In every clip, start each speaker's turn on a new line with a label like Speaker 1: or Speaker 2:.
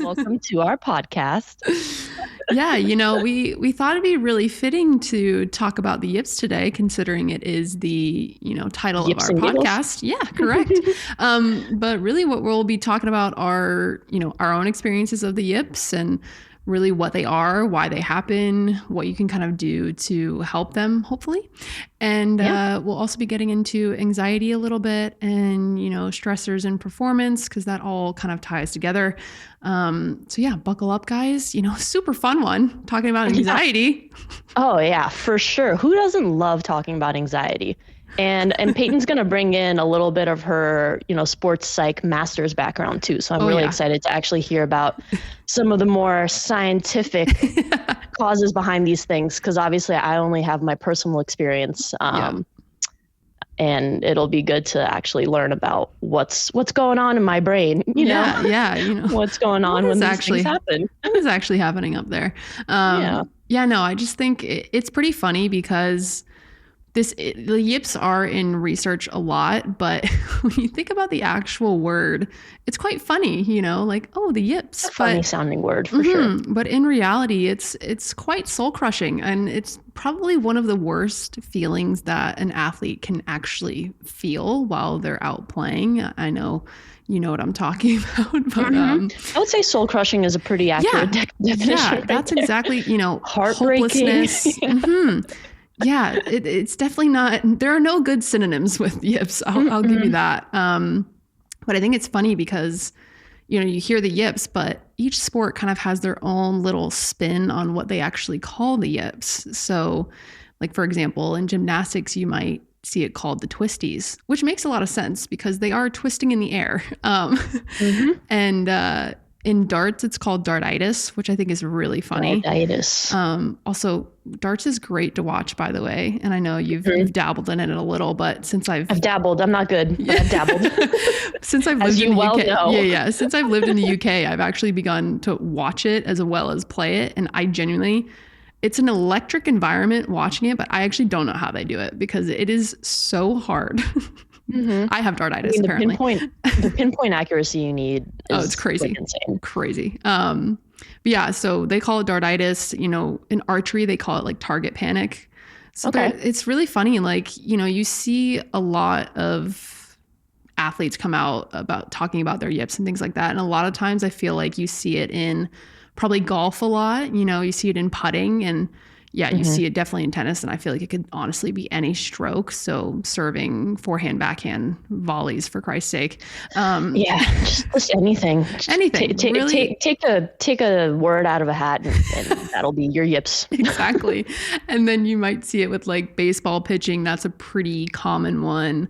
Speaker 1: Welcome to our podcast.
Speaker 2: Yeah, we thought it'd be really fitting to talk about the Yips today, considering it is the, title
Speaker 1: Yips
Speaker 2: of our
Speaker 1: and
Speaker 2: podcast.
Speaker 1: giggles?
Speaker 2: Yeah, correct. But really what we'll be talking about are, our own experiences of the Yips and really what they are, why they happen, what you can kind of do to help them, hopefully. And we'll also be getting into anxiety a little bit and, stressors and performance, because that all kind of ties together. So yeah, buckle up, guys. Super fun one, talking about anxiety.
Speaker 1: Oh yeah, for sure. Who doesn't love talking about anxiety? And Peyton's going to bring in a little bit of her, sports psych master's background too. So I'm really excited to actually hear about some of the more scientific causes behind these things, because obviously I only have my personal experience. And it'll be good to actually learn about what's going on in my brain, what's going on when these things happen.
Speaker 2: What is actually happening up there? I just think it's pretty funny because the Yips are in research a lot, but when you think about the actual word, it's quite funny, like, oh, the Yips.
Speaker 1: A funny sounding word for sure.
Speaker 2: But in reality, it's quite soul crushing, and it's probably one of the worst feelings that an athlete can actually feel while they're out playing. I know you know what I'm talking about, but
Speaker 1: I would say soul crushing is a pretty accurate definition.
Speaker 2: Yeah, that's exactly,
Speaker 1: heartbreaking.
Speaker 2: Hopelessness. Yeah, it's definitely not. There are no good synonyms with Yips. I'll give you that. But I think it's funny because, you hear the Yips, but each sport kind of has their own little spin on what they actually call the Yips. So, like, for example, in gymnastics, you might see it called the twisties, which makes a lot of sense because they are twisting in the air. And in darts, it's called dartitis, which I think is really funny.
Speaker 1: Dartitis.
Speaker 2: Also, darts is great to watch, by the way. And I know you've dabbled in it a little, but since I've
Speaker 1: dabbled, I'm not good, but I've dabbled.
Speaker 2: Since I've lived in the UK, since I've lived in the UK, I've actually begun to watch it as well as play it. And I genuinely, it's an electric environment watching it, but I actually don't know how they do it because it is so hard. I have dartitis, apparently.
Speaker 1: The pinpoint accuracy you need is
Speaker 2: it's crazy.
Speaker 1: Like insane.
Speaker 2: Crazy. But yeah, so they call it dartitis. In archery, they call it like target panic. So it's really funny. Like, you see a lot of athletes come out about talking about their Yips and things like that. And a lot of times I feel like you see it in probably golf a lot. You see it in putting, and you see it definitely in tennis, and I feel like it could honestly be any stroke. So serving, forehand, backhand, volleys, for Christ's sake.
Speaker 1: Just anything.
Speaker 2: Anything.
Speaker 1: Really, take a word out of a hat, and that'll be your Yips.
Speaker 2: Exactly. And then you might see it with like baseball pitching. That's a pretty common one.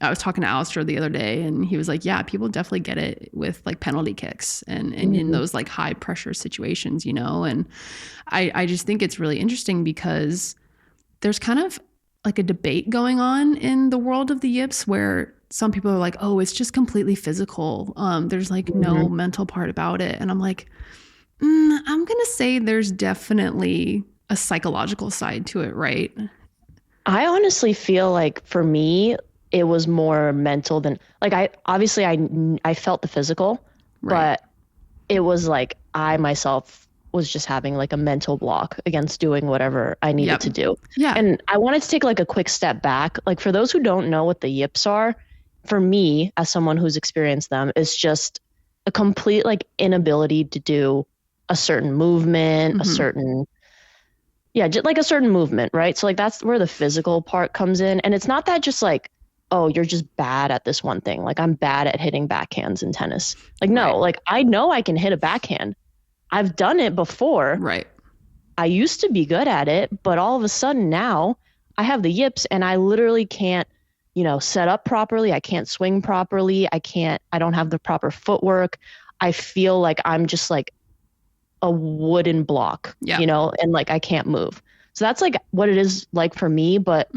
Speaker 2: I was talking to Alistair the other day, and he was like, yeah, people definitely get it with like penalty kicks and in those like high pressure situations, and I just think it's really interesting because there's kind of like a debate going on in the world of the Yips where some people are like, oh, it's just completely physical. There's like no mental part about it. And I'm like, I'm going to say there's definitely a psychological side to it, right?
Speaker 1: I honestly feel like for me, it was more mental than like I felt the physical, but it was like I myself was just having like a mental block against doing whatever I needed to do. Yeah. And I wanted to take like a quick step back. Like for those who don't know what the Yips are, for me as someone who's experienced them, it's just a complete like inability to do a certain movement, a certain just like a certain movement, right? So like that's where the physical part comes in. And it's not that just like, oh, you're just bad at this one thing. Like I'm bad at hitting backhands in tennis. Like, no, like I know I can hit a backhand. I've done it before.
Speaker 2: Right.
Speaker 1: I used to be good at it, but all of a sudden now I have the Yips and I literally can't, set up properly. I can't swing properly. I don't have the proper footwork. I feel like I'm just like a wooden block, and like I can't move. So that's like what it is like for me. But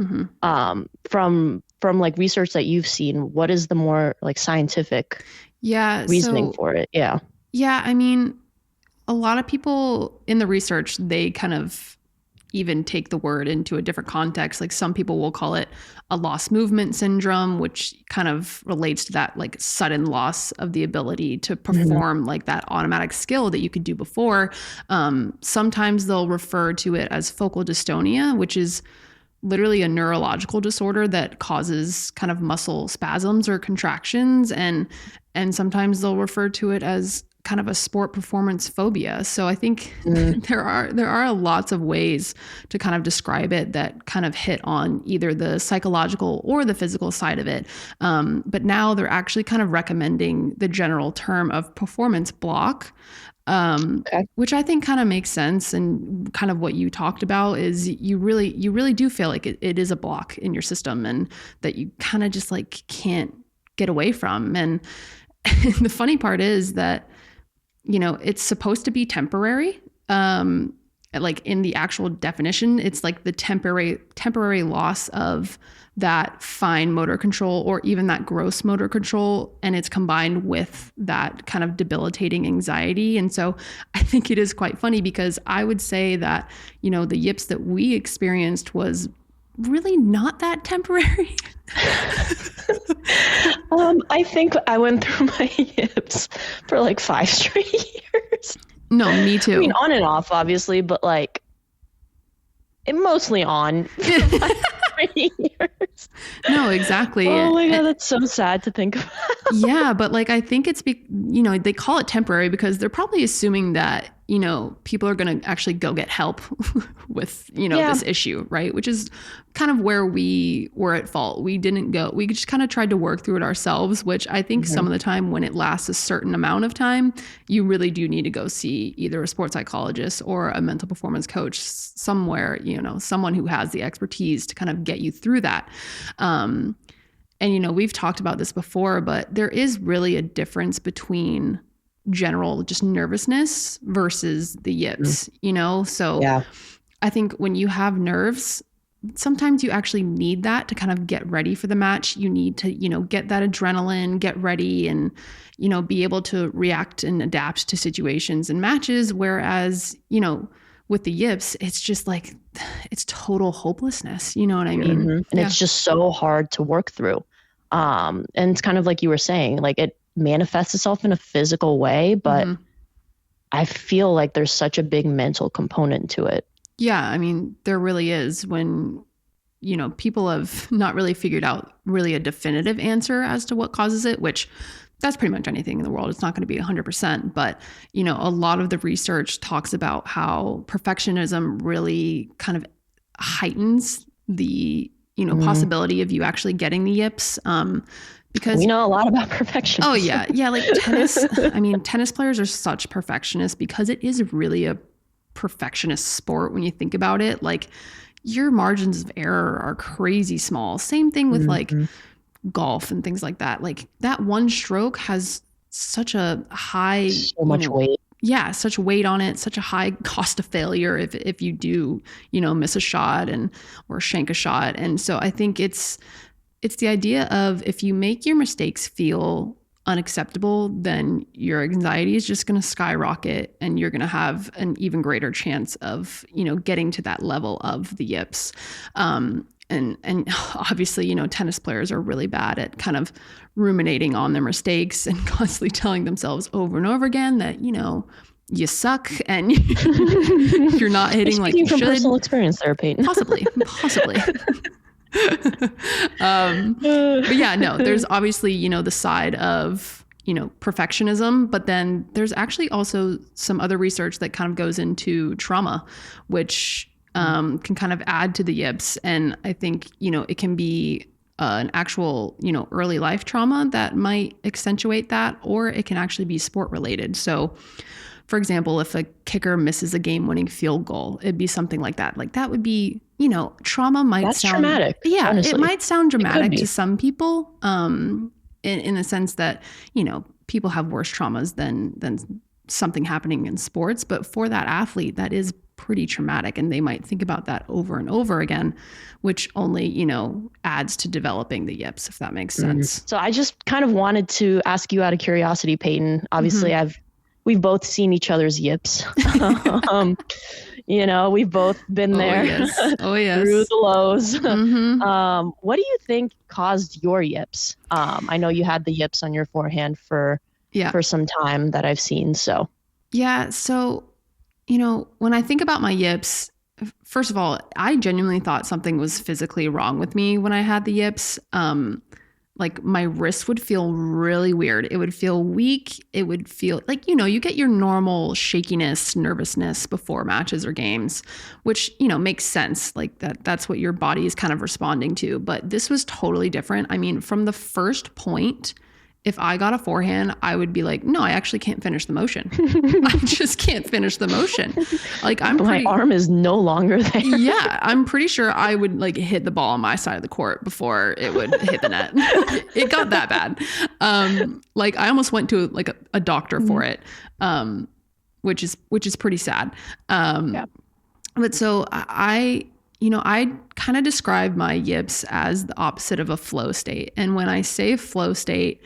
Speaker 1: from like research that you've seen, what is the more like scientific reasoning for it? Yeah.
Speaker 2: I mean, a lot of people in the research, they kind of, even take the word into a different context. Like some people will call it a lost movement syndrome, which kind of relates to that like sudden loss of the ability to perform like that automatic skill that you could do before. Sometimes they'll refer to it as focal dystonia, which is literally a neurological disorder that causes kind of muscle spasms or contractions. And sometimes they'll refer to it as kind of a sport performance phobia. So I think there are lots of ways to kind of describe it that kind of hit on either the psychological or the physical side of it. But now they're actually kind of recommending the general term of performance block, which I think kind of makes sense. And kind of what you talked about is you really do feel like it is a block in your system and that you kind of just like can't get away from. And the funny part is that, you know, it's supposed to be temporary. Like in the actual definition, it's like the temporary loss of that fine motor control or even that gross motor control. And it's combined with that kind of debilitating anxiety. And so I think it is quite funny because I would say that, you know, the yips that we experienced was really not that temporary.
Speaker 1: I think I went through my yips for like 5 straight years.
Speaker 2: No, me too.
Speaker 1: I mean, on and off, obviously, but like it mostly on for like 3 years.
Speaker 2: No, exactly.
Speaker 1: Oh my God, that's so sad to think about.
Speaker 2: Yeah, but like I think it's you know, they call it temporary because they're probably assuming that, you know, people are going to actually go get help with, you know, this issue, right? Which is kind of where we were at fault. We didn't go. We just kind of tried to work through it ourselves, which I think some of the time when it lasts a certain amount of time, you really do need to go see either a sports psychologist or a mental performance coach somewhere, you know, someone who has the expertise to kind of get you through that. And, you know, we've talked about this before, but there is really a difference between general just nervousness versus the yips, you know? So I think when you have nerves, sometimes you actually need that to kind of get ready for the match. You need to, you know, get that adrenaline, get ready and, you know, be able to react and adapt to situations and matches. Whereas, you know, with the yips, it's just like, it's total hopelessness. You know what I mean?
Speaker 1: And it's just so hard to work through. And it's kind of like you were saying, like it manifests itself in a physical way, but I feel like there's such a big mental component to it.
Speaker 2: Yeah. I mean, there really is when, you know, people have not really figured out really a definitive answer as to what causes it, which that's pretty much anything in the world. It's not going to be 100%, but, you know, a lot of the research talks about how perfectionism really kind of heightens the, you know, possibility of you actually getting the yips. Because
Speaker 1: we know a lot about perfection.
Speaker 2: Oh yeah. Yeah. Like tennis. I mean, tennis players are such perfectionists because it is really a perfectionist sport. When you think about it, like your margins of error are crazy small. Same thing with like golf and things like that. Like that one stroke has such a high,
Speaker 1: so much weight.
Speaker 2: Yeah. Such weight on it, such a high cost of failure. If you do, you know, miss a shot or shank a shot. And so I think it's the idea of if you make your mistakes feel unacceptable, then your anxiety is just going to skyrocket and you're going to have an even greater chance of, you know, getting to that level of the yips. And obviously, you know, tennis players are really bad at kind of ruminating on their mistakes and constantly telling themselves over and over again that, you know, you suck and you're not hitting like you should.
Speaker 1: From personal experience there, Peyton.
Speaker 2: Possibly. But yeah, no, there's obviously, you know, the side of, you know, perfectionism, but then there's actually also some other research that kind of goes into trauma, which can kind of add to the yips. And I think, you know, it can be an actual, you know, early life trauma that might accentuate that, or it can actually be sport related. So for example, if a kicker misses a game-winning field goal, it'd be something like that. Like that would be, you know, trauma might
Speaker 1: That's
Speaker 2: sound
Speaker 1: traumatic.
Speaker 2: Yeah,
Speaker 1: honestly.
Speaker 2: It might sound dramatic to some people, in the sense that, you know, people have worse traumas than something happening in sports. But for that athlete, that is pretty traumatic, and they might think about that over and over again, which only, you know, adds to developing the yips, if that makes sense.
Speaker 1: So I just kind of wanted to ask you out of curiosity, Peyton. Obviously, we've both seen each other's yips. We've both been there.
Speaker 2: Oh, yes.
Speaker 1: Through the lows.
Speaker 2: Mm-hmm.
Speaker 1: What do you think caused your yips? I know you had the yips on your forehand for some time that I've seen. So
Speaker 2: yeah. So, when I think about my yips, first of all, I genuinely thought something was physically wrong with me when I had the yips. Like my wrist would feel really weird. It would feel weak. It would feel like, you get your normal shakiness, nervousness before matches or games, which, makes sense. Like that's what your body is kind of responding to. But this was totally different. I mean, from the first point, if I got a forehand, I would be like, no, I actually can't finish the motion. I just can't finish the motion. Like
Speaker 1: my arm is no longer there.
Speaker 2: Yeah, I'm pretty sure I would like hit the ball on my side of the court before it would hit the net. It got that bad. Like I almost went to like a doctor for it, which is pretty sad. But so I kind of describe my yips as the opposite of a flow state. And when I say flow state,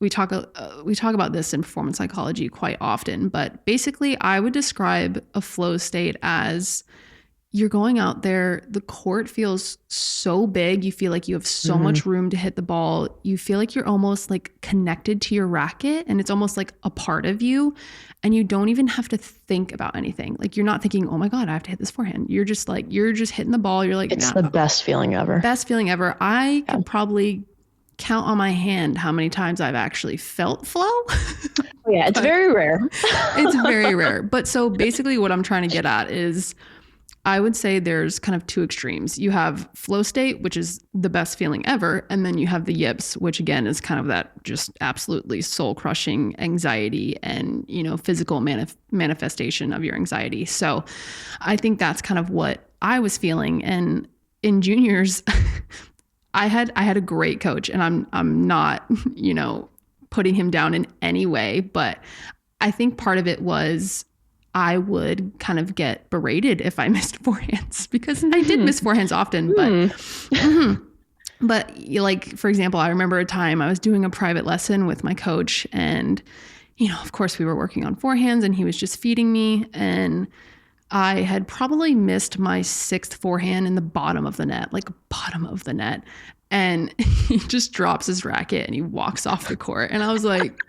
Speaker 2: we talk about this in performance psychology quite often, but basically I would describe a flow state as you're going out there, the court feels so big, you feel like you have so much room to hit the ball, you feel like you're almost like connected to your racket and it's almost like a part of you and you don't even have to think about anything. Like you're not thinking, oh my God, I have to hit this forehand. You're just hitting the ball. You're like,
Speaker 1: it's the best feeling ever.
Speaker 2: Best feeling ever. I could probably count on my hand how many times I've actually felt flow.
Speaker 1: Yeah, it's very rare.
Speaker 2: It's very rare. But so basically what I'm trying to get at is I would say there's kind of two extremes. You have flow state, which is the best feeling ever. And then you have the yips, which again is kind of that just absolutely soul crushing anxiety and, physical manifestation of your anxiety. So I think that's kind of what I was feeling. And in juniors, I had a great coach and I'm not, putting him down in any way, but I think part of it was I would kind of get berated if I missed forehands because I did miss forehands often, but like, for example, I remember a time I was doing a private lesson with my coach and, of course we were working on forehands and he was just feeding me and I had probably missed my sixth forehand in the bottom of the net. And he just drops his racket and he walks off the court. And I was like,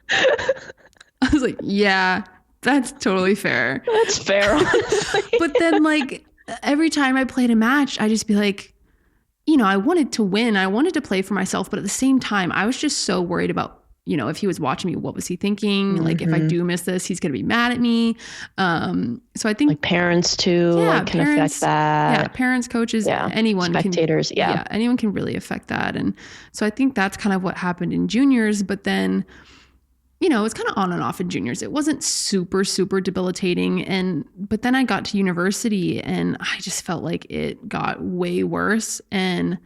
Speaker 2: yeah, that's totally fair.
Speaker 1: That's fair, honestly.
Speaker 2: But then like every time I played a match, I just be like, I wanted to win. I wanted to play for myself. But at the same time, I was just so worried about, if he was watching me, what was he thinking? Like if I do miss this, he's going to be mad at me. So I think
Speaker 1: like parents too can affect that.
Speaker 2: Yeah. Parents, coaches, anyone,
Speaker 1: spectators.
Speaker 2: Anyone can really affect that. And so I think that's kind of what happened in juniors, but then, it's kind of on and off in juniors. It wasn't super, super debilitating. But then I got to university and I just felt like it got way worse. And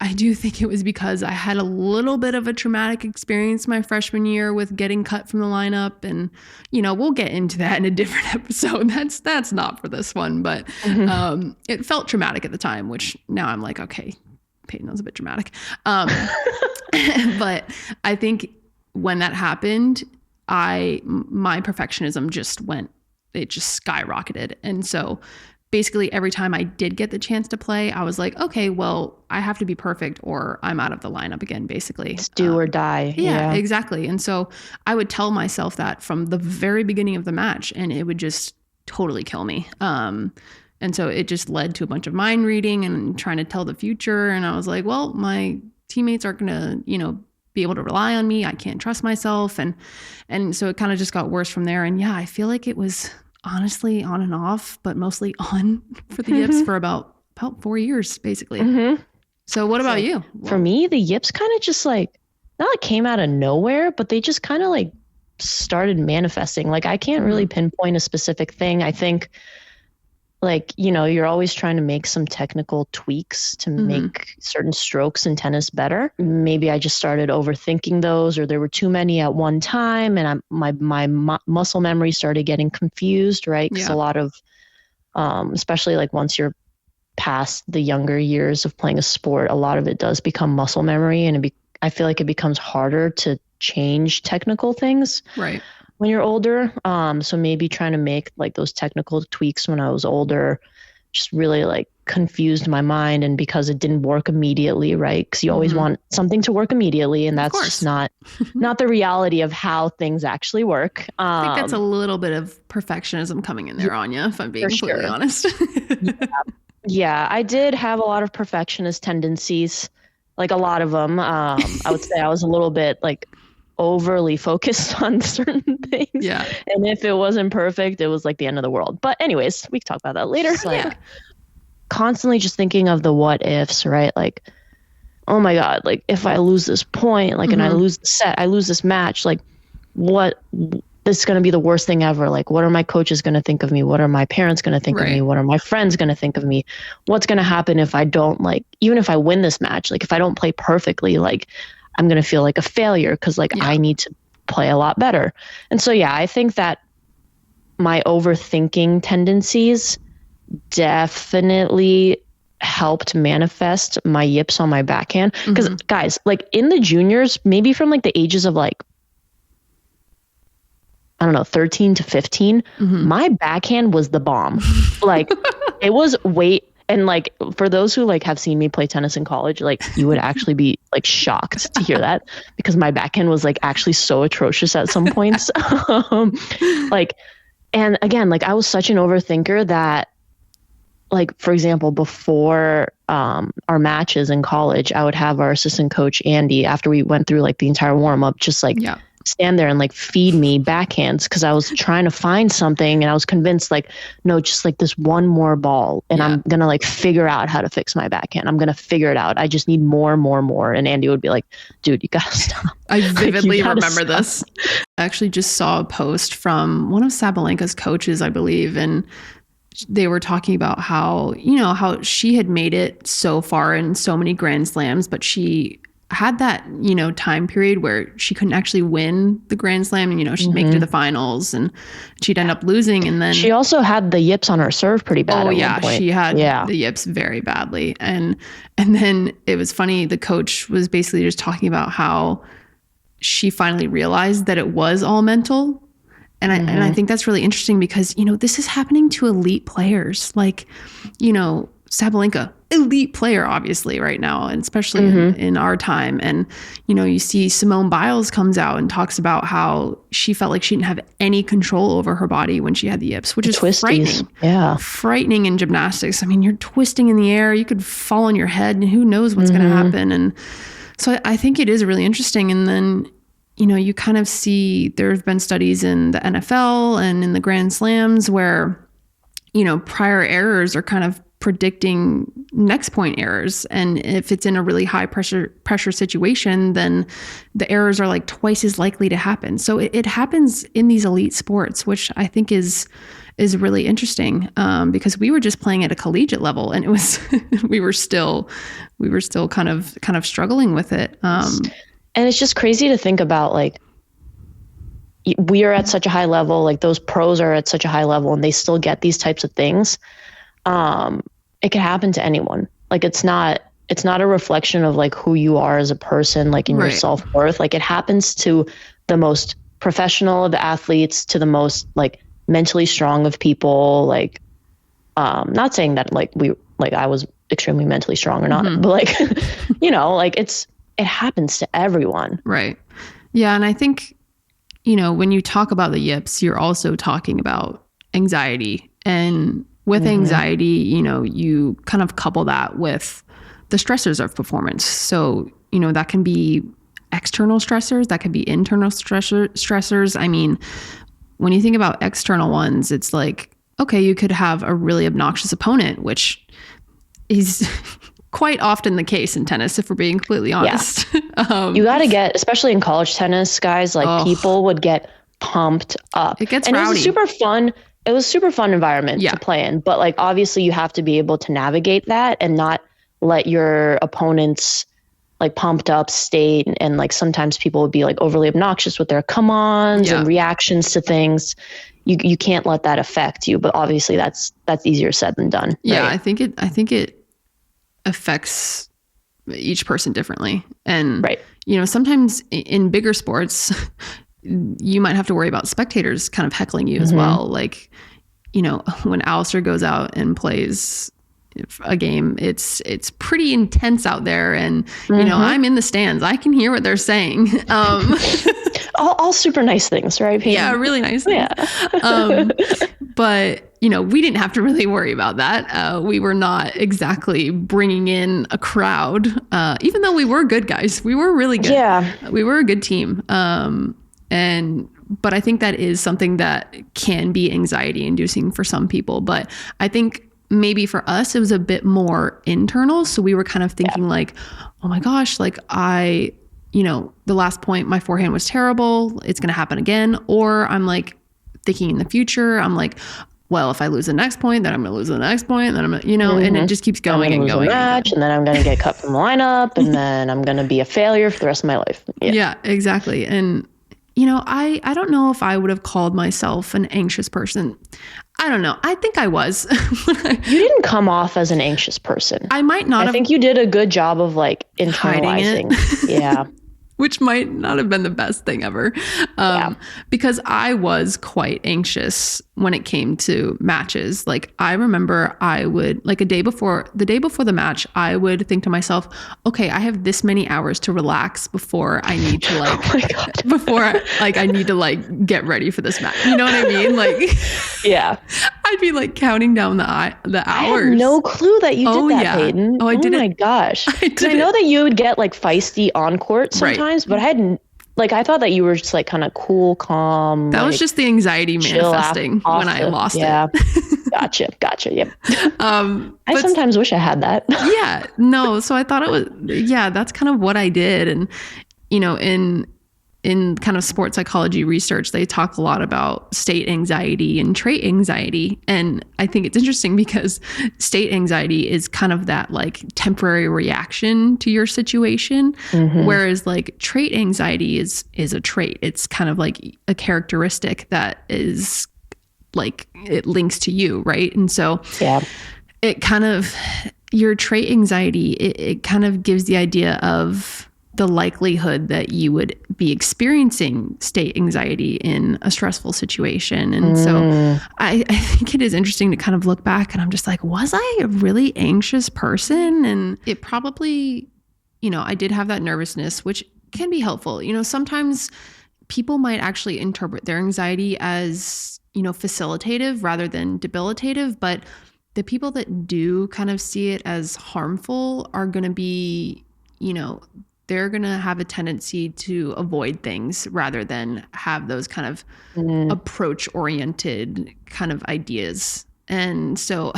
Speaker 2: I do think it was because I had a little bit of a traumatic experience my freshman year with getting cut from the lineup. And, we'll get into that in a different episode. That's not for this one, but it felt traumatic at the time, which now I'm like, okay, Peyton, that was a bit dramatic. But I think when that happened, my perfectionism just skyrocketed. And so basically every time I did get the chance to play, I was like, okay, well, I have to be perfect or I'm out of the lineup again, basically.
Speaker 1: It's do or die.
Speaker 2: Yeah, exactly. And so I would tell myself that from the very beginning of the match and it would just totally kill me. And so it just led to a bunch of mind reading and trying to tell the future. And I was like, well, my teammates aren't going to, be able to rely on me. I can't trust myself. And so it kind of just got worse from there. And yeah, I feel like it was honestly on and off, but mostly on for the yips for about 4 years, basically. So what about you?
Speaker 1: For me, the yips kind of just like, not like came out of nowhere, but they just kind of like started manifesting. Like I can't really pinpoint a specific thing. I think like, you're always trying to make some technical tweaks to make certain strokes in tennis better. Maybe I just started overthinking those, or there were too many at one time, and my muscle memory started getting confused, right? Because a lot of, especially like once you're past the younger years of playing a sport, a lot of it does become muscle memory, and I feel like it becomes harder to change technical things.
Speaker 2: Right.
Speaker 1: when you're older. So maybe trying to make like those technical tweaks when I was older just really like confused my mind. And because it didn't work immediately, right? Because you always want something to work immediately, and that's just not the reality of how things actually work.
Speaker 2: I think that's a little bit of perfectionism coming in there, Anya, if I'm being completely honest.
Speaker 1: Yeah, I did have a lot of perfectionist tendencies, like a lot of them. I would say I was a little bit like overly focused on certain things.
Speaker 2: Yeah.
Speaker 1: And if it wasn't perfect, it was like the end of the world. But anyways, we can talk about that later. Like constantly just thinking of the what ifs, right? Like, oh my God, like if I lose this point, like, and I lose the set, I lose this match, like this is going to be the worst thing ever. Like, what are my coaches going to think of me? What are my parents going to think of me? What are my friends going to think of me? What's going to happen if I don't, like, even if I win this match, like if I don't play perfectly, like I'm going to feel like a failure because like I need to play a lot better. And so, yeah, I think that my overthinking tendencies definitely helped manifest my yips on my backhand. Because guys, like in the juniors, maybe from like the ages of like, I don't know, 13 to 15, my backhand was the bomb. Like it was and like for those who like have seen me play tennis in college, like you would actually be like shocked to hear that, because my backhand was like actually so atrocious at some points. Like, and again, like I was such an overthinker that, like, for example, before our matches in college, I would have our assistant coach, Andy, after we went through like the entire warm up, just like stand there and like feed me backhands, because I was trying to find something and I was convinced like, no, just like this one more ball and I'm going to like figure out how to fix my backhand. I'm going to figure it out. I just need more. And Andy would be like, dude, you got to stop.
Speaker 2: I vividly remember this. I actually just saw a post from one of Sabalenka's coaches, I believe, and they were talking about how, you know, how she had made it so far in so many Grand Slams, but she had that, you know, time period where she couldn't actually win the Grand Slam, and, you know, she'd make it to the finals and she'd end up losing. And then
Speaker 1: she also had the yips on her serve pretty bad.
Speaker 2: She had the yips very badly. And then it was funny. The coach was basically just talking about how she finally realized that it was all mental. And I think that's really interesting because, you know, this is happening to elite players. Like, you know, Sabalenka, elite player, obviously, right now, and especially in our time. And, you know, you see Simone Biles comes out and talks about how she felt like she didn't have any control over her body when she had the yips, which is frightening. Yeah. Frightening in gymnastics. I mean, you're twisting in the air, you could fall on your head, and who knows what's going to happen. And so I think it is really interesting. And then, you know, you kind of see there have been studies in the NFL and in the Grand Slams where, you know, prior errors are kind of predicting next point errors. And if it's in a really high pressure situation, then the errors are like twice as likely to happen. So it happens in these elite sports, which I think is really interesting, because we were just playing at a collegiate level, and it was we were still kind of struggling with it.
Speaker 1: And it's just crazy to think about, like, we are at such a high level, like those pros are at such a high level, and they still get these types of things. It can happen to anyone. Like, it's not a reflection of like who you are as a person, like in your self-worth. Like, it happens to the most professional of athletes, to the most like mentally strong of people. Like, not saying that like I was extremely mentally strong or not, but like, you know, like it happens to everyone.
Speaker 2: Right. Yeah. And I think, you know, when you talk about the yips, you're also talking about anxiety. And with anxiety, you know, you kind of couple that with the stressors of performance. So, you know, that can be external stressors, that can be internal stressors. I mean, when you think about external ones, it's like, okay, you could have a really obnoxious opponent, which is quite often the case in tennis, if we're being completely honest. Yeah.
Speaker 1: You got to get, especially in college tennis, guys, like people would get pumped up.
Speaker 2: It gets
Speaker 1: rowdy.
Speaker 2: It
Speaker 1: was a super fun environment to play in. But like, obviously you have to be able to navigate that and not let your opponents like pumped up state. And like, sometimes people would be like overly obnoxious with their come-ons and reactions to things. You can't let that affect you, but obviously that's easier said than done.
Speaker 2: Yeah. Right? I think it affects each person differently. And, you know, sometimes in bigger sports, you might have to worry about spectators kind of heckling you as well. Like, when Alistair goes out and plays a game, it's pretty intense out there, and I'm in the stands, I can hear what they're saying.
Speaker 1: All super nice things, right, Peyton?
Speaker 2: Yeah, really nice things. Yeah. But we didn't have to really worry about that. We were not exactly bringing in a crowd, even though we were good guys. We were really good.
Speaker 1: Yeah,
Speaker 2: we were a good team. But I think that is something that can be anxiety inducing for some people. But I think maybe for us, it was a bit more internal. So we were kind of thinking like, oh my gosh, like the last point, my forehand was terrible. It's going to happen again. Or I'm like thinking in the future, I'm like, well, if I lose the next point, then I'm going to lose the next point. Then I'm, and it just keeps going and going.
Speaker 1: And then I'm going to get cut from the lineup, and then I'm going to be a failure for the rest of my life.
Speaker 2: Yeah, exactly. And I don't know if I would have called myself an anxious person. I don't know. I think I was.
Speaker 1: You didn't come off as an anxious person.
Speaker 2: I might not have.
Speaker 1: I think you did a good job of like internalizing. Yeah.
Speaker 2: Which might not have been the best thing ever. Because I was quite anxious when it came to matches. Like I remember I would, like the day before the match, I would think to myself, okay, I have this many hours to relax before I need to I need to like get ready for this match. You know what I mean? Like,
Speaker 1: yeah.
Speaker 2: I'd be like counting down the hours.
Speaker 1: I had no clue that you did that, Peyton.
Speaker 2: Oh, I did.
Speaker 1: Oh my gosh. I know that you would get like feisty on court sometimes, but I hadn't. Like, I thought that you were just like kind of cool, calm.
Speaker 2: That was just the anxiety manifesting when I lost it.
Speaker 1: Gotcha. Yep. I sometimes wish I had that.
Speaker 2: Yeah. No. So I thought it was, that's kind of what I did. And, in kind of sports psychology research, they talk a lot about state anxiety and trait anxiety. And I think it's interesting because state anxiety is kind of that like temporary reaction to your situation. Whereas like trait anxiety is a trait. It's kind of like a characteristic that is like, it links to you. Right. And so it kind of, your trait anxiety, it kind of gives the idea of the likelihood that you would be experiencing state anxiety in a stressful situation. And so I think it is interesting to kind of look back, and I'm just like, was I a really anxious person? And it probably, I did have that nervousness, which can be helpful. Sometimes people might actually interpret their anxiety as, facilitative rather than debilitative, but the people that do kind of see it as harmful are going to be, they're going to have a tendency to avoid things rather than have those kind of approach-oriented kind of ideas. And so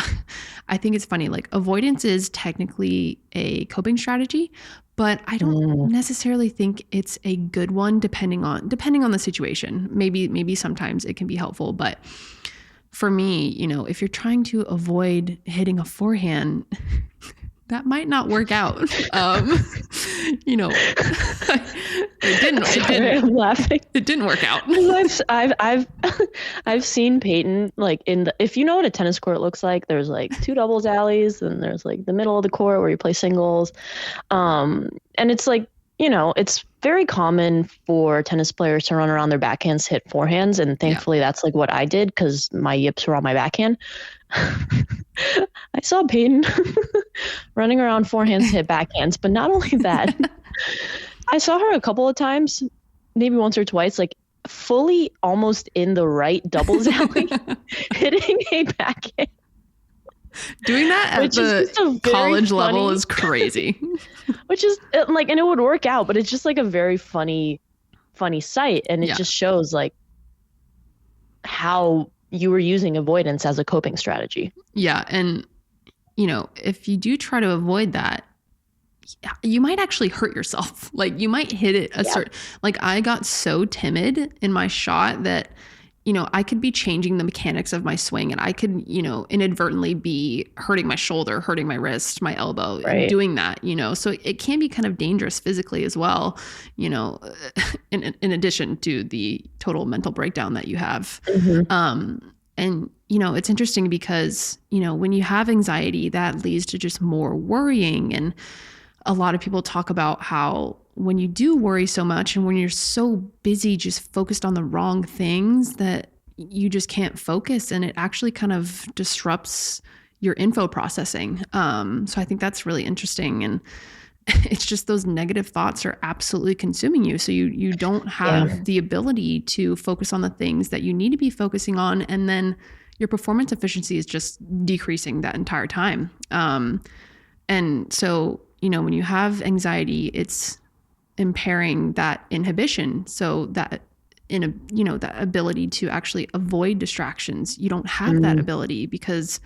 Speaker 2: I think it's funny, like avoidance is technically a coping strategy, but I don't necessarily think it's a good one depending on the situation. Maybe sometimes it can be helpful, but for me, if you're trying to avoid hitting a forehand, that might not work out. It didn't.
Speaker 1: I'm laughing.
Speaker 2: It didn't work out.
Speaker 1: I've seen Peyton like if you know what a tennis court looks like, there's like two doubles alleys, and there's like the middle of the court where you play singles, and it's like it's very common for tennis players to run around their backhands, hit forehands, and thankfully that's like what I did because my yips were on my backhand. I saw Peyton running around forehands, hit backhands, but not only that, I saw her a couple of times, maybe once or twice, like fully almost in the right doubles alley, hitting a backhand.
Speaker 2: Doing that at the college level is crazy.
Speaker 1: Which is like, and it would work out, but it's just like a very funny sight, and it just shows like how you were using avoidance as a coping strategy.
Speaker 2: Yeah. And, if you do try to avoid that, you might actually hurt yourself. Like you might hit it like I got so timid in my shot that, I could be changing the mechanics of my swing, and I could, inadvertently be hurting my shoulder, hurting my wrist, my elbow, doing that, so it can be kind of dangerous physically as well, in addition to the total mental breakdown that you have. And, it's interesting because, when you have anxiety, that leads to just more worrying. And a lot of people talk about how when you do worry so much and when you're so busy just focused on the wrong things that you just can't focus, and it actually kind of disrupts your info processing. So I think that's really interesting. And it's just those negative thoughts are absolutely consuming you. So you don't have the ability to focus on the things that you need to be focusing on. And then your performance efficiency is just decreasing that entire time. And so, when you have anxiety, it's impairing that inhibition. So that that ability to actually avoid distractions, you don't have that ability because,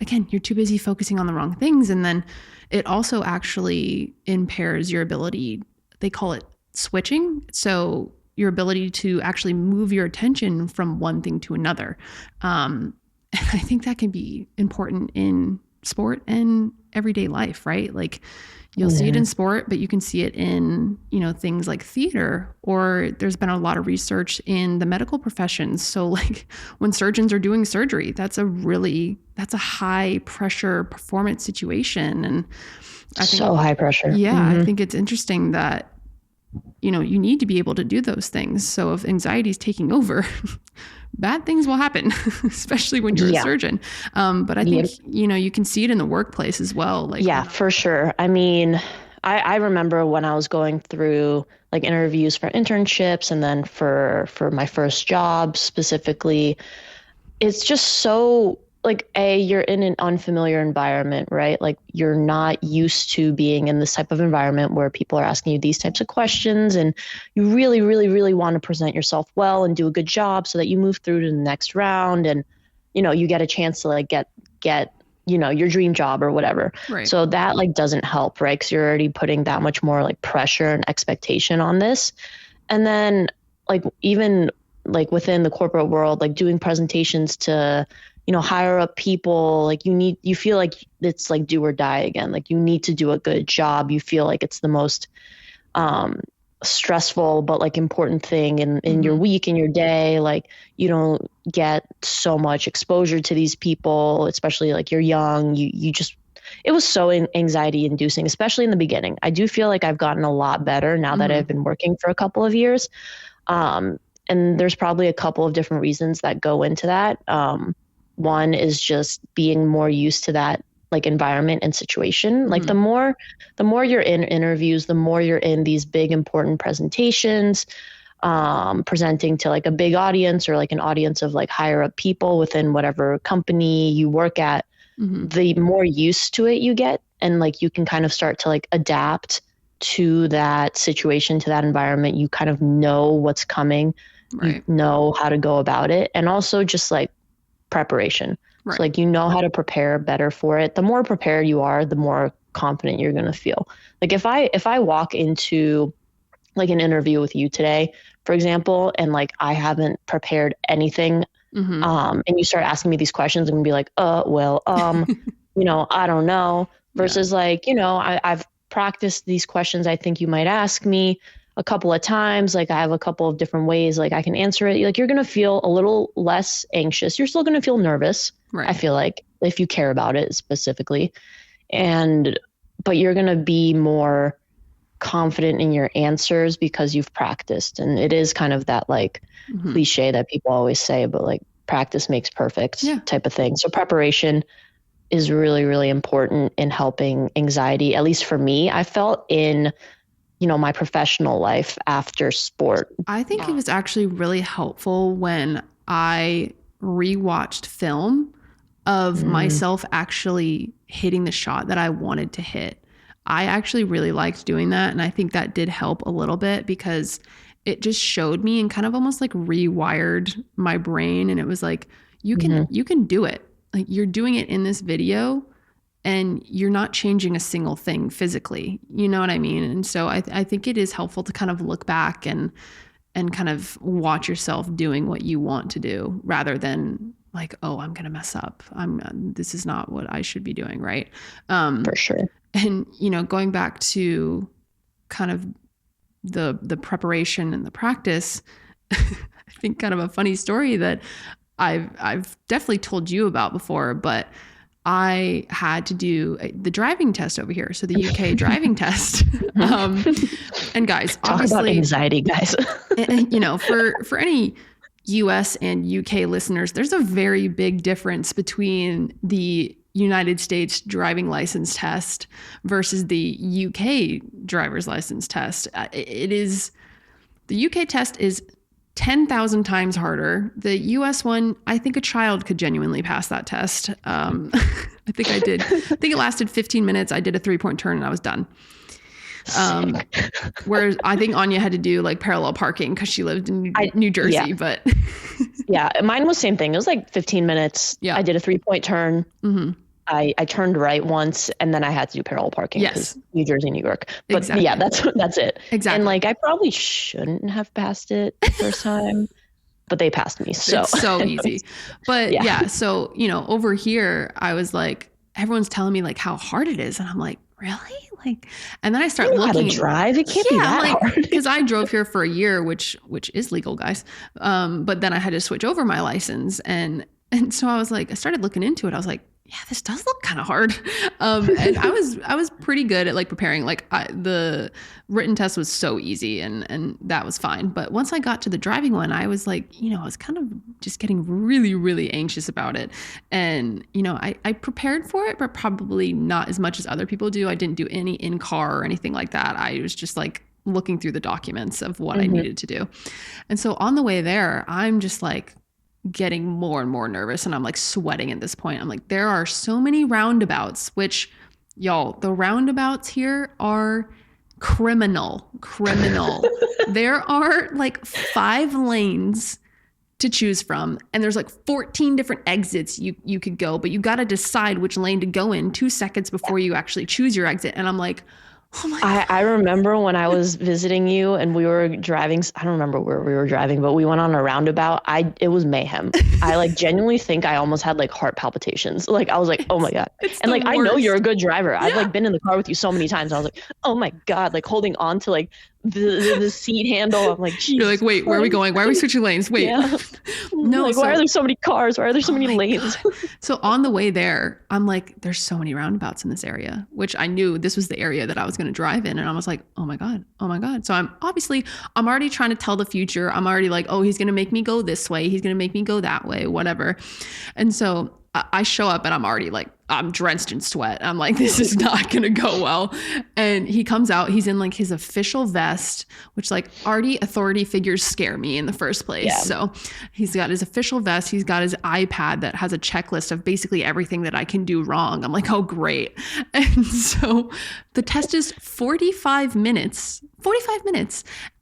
Speaker 2: again, you're too busy focusing on the wrong things. And then it also actually impairs your ability. They call it switching. So your ability to actually move your attention from one thing to another. And I think that can be important in sport and everyday life, right? Like you'll see it in sport, but you can see it in, things like theater, or there's been a lot of research in the medical professions. So like when surgeons are doing surgery, that's a high pressure performance situation. And I think
Speaker 1: so high pressure.
Speaker 2: Yeah. I think it's interesting that, you need to be able to do those things. So if anxiety is taking over, bad things will happen, especially when you're a surgeon. But I think, you can see it in the workplace as well. Like,
Speaker 1: for sure. I mean, I remember when I was going through like interviews for internships and then for my first job specifically, it's just so like, you're in an unfamiliar environment, right? Like you're not used to being in this type of environment where people are asking you these types of questions, and you really, really, really want to present yourself well and do a good job so that you move through to the next round and, you get a chance to like get, your dream job or whatever.
Speaker 2: Right.
Speaker 1: So that like doesn't help, right? Because you're already putting that much more like pressure and expectation on this. And then like even like within the corporate world, like doing presentations to, higher up people, like you feel like it's like do or die again. Like you need to do a good job. You feel like it's the most stressful but like important thing in your week, in your day. Like you don't get so much exposure to these people, especially like you're young. You just, it was so anxiety inducing, especially in the beginning. I do feel like I've gotten a lot better now that I've been working for a couple of years. And there's probably a couple of different reasons that go into that. One is just being more used to that like environment and situation. Like the more you're in interviews, the more you're in these big important presentations, presenting to like a big audience or like an audience of like higher up people within whatever company you work at, the more used to it you get. And like you can kind of start to like adapt to that situation, to that environment. You kind of know what's coming, you know how to go about it. And also just like preparation. So like, how to prepare better for it. The more prepared you are, the more confident you're going to feel. Like if I walk into like an interview with you today, for example, and like I haven't prepared anything, and you start asking me these questions, I'm gonna be like, I don't know, versus like, I've practiced these questions I think you might ask me a couple of times. Like I have a couple of different ways like I can answer it. Like you're going to feel a little less anxious. You're still going to feel nervous. I feel like if you care about it specifically, but you're going to be more confident in your answers because you've practiced. And it is kind of that like cliche that people always say, but like practice makes perfect type of thing. So preparation is really, really important in helping anxiety. At least for me, I felt in my professional life after sport.
Speaker 2: I think it was actually really helpful when I rewatched film of myself actually hitting the shot that I wanted to hit. I actually really liked doing that. And I think that did help a little bit because it just showed me and kind of almost like rewired my brain. And it was like, you can do it. Like you're doing it in this video and you're not changing a single thing physically. You know what I mean? And so I think it is helpful to kind of look back and kind of watch yourself doing what you want to do rather than like, oh, I'm going to mess up. This is not what I should be doing. Right.
Speaker 1: For sure.
Speaker 2: And, going back to kind of the preparation and the practice, I think kind of a funny story that I've definitely told you about before, but I had to do the driving test over here. So the UK driving test. And guys,
Speaker 1: Talk about
Speaker 2: obviously,
Speaker 1: anxiety, guys.
Speaker 2: you know, for any US and UK listeners, there's a very big difference between the United States driving license test versus the UK driver's license test. The UK test is 10,000 times harder. The US one, I think a child could genuinely pass that test. I think I did. I think it lasted 15 minutes. I did a 3-point turn and I was done. Whereas I think Anya had to do like parallel parking because she lived in New Jersey,
Speaker 1: yeah.
Speaker 2: but
Speaker 1: yeah, mine was same thing. It was like 15 minutes. Yeah. I did a 3-point turn. Mm-hmm. I turned right once and then I had to do parallel parking because New Jersey, New York. But exactly. Yeah, that's it. Exactly. And like I probably shouldn't have passed it the first time, but they passed me. So
Speaker 2: it's so easy. But yeah, so you know, over here I was like, everyone's telling me like how hard it is, and I'm like, really? Like, and then I start looking. How to
Speaker 1: drive? It can't be that hard.
Speaker 2: Because I drove here for a year, which is legal, guys. But then I had to switch over my license, and so I was like, I started looking into it. I was like, yeah, this does look kind of hard. And I was pretty good at like preparing. Like the written test was so easy and that was fine. But once I got to the driving one, I was like, you know, I was kind of just getting really, really anxious about it. And, you know, I prepared for it, but probably not as much as other people do. I didn't do any in-car or anything like that. I was just like looking through the documents of what I needed to do. And so on the way there, I'm just like, getting more and more nervous and I'm like sweating at this point. I'm like, there are so many roundabouts, which y'all, the roundabouts here are criminal. There are like 5 lanes to choose from. And there's like 14 different exits you could go, but you got to decide which lane to go in 2 seconds before you actually choose your exit. And I'm like, oh my God.
Speaker 1: I remember when I was visiting you and we were driving, I don't remember where we were driving, but we went on a roundabout. It was mayhem. I like genuinely think I almost had like heart palpitations. Like I was like, oh my God. And like, I know you're a good driver. I've like been in the car with you so many times. I was like, oh my God, like holding on to like the seat handle. I'm like, geez,
Speaker 2: you're like, wait, where are we going? Why are we switching lanes? Wait,
Speaker 1: no. Like, why are there so many cars? Why are there so many lanes?
Speaker 2: So on the way there, I'm like, there's so many roundabouts in this area, which I knew this was the area that I was going to drive in. And I was like, oh my God. So I'm already trying to tell the future. I'm already like, oh, he's going to make me go this way. He's going to make me go that way, whatever. And so I show up and I'm already like, I'm drenched in sweat. I'm like, this is not going to go well. And he comes out, he's in like his official vest, which like already authority figures scare me in the first place. Yeah. So he's got his official vest. He's got his iPad that has a checklist of basically everything that I can do wrong. I'm like, oh, great. And so the test is 45 minutes.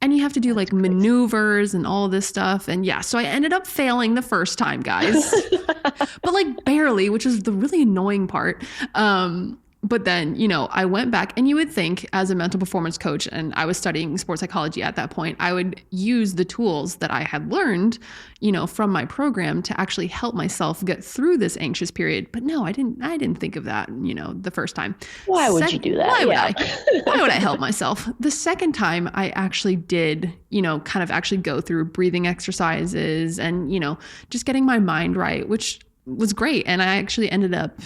Speaker 2: And you have to do like maneuvers and all this stuff. And yeah, so I ended up failing the first time, guys, but like barely, which is the really annoying part. But then, you know, I went back and you would think as a mental performance coach, and I was studying sports psychology at that point, I would use the tools that I had learned, you know, from my program to actually help myself get through this anxious period. But no, I didn't think of that, you know, the first time.
Speaker 1: Why would you do that?
Speaker 2: Why would I help myself? The second time I actually did, you know, kind of actually go through breathing exercises and, you know, just getting my mind right, which was great. And I actually ended up,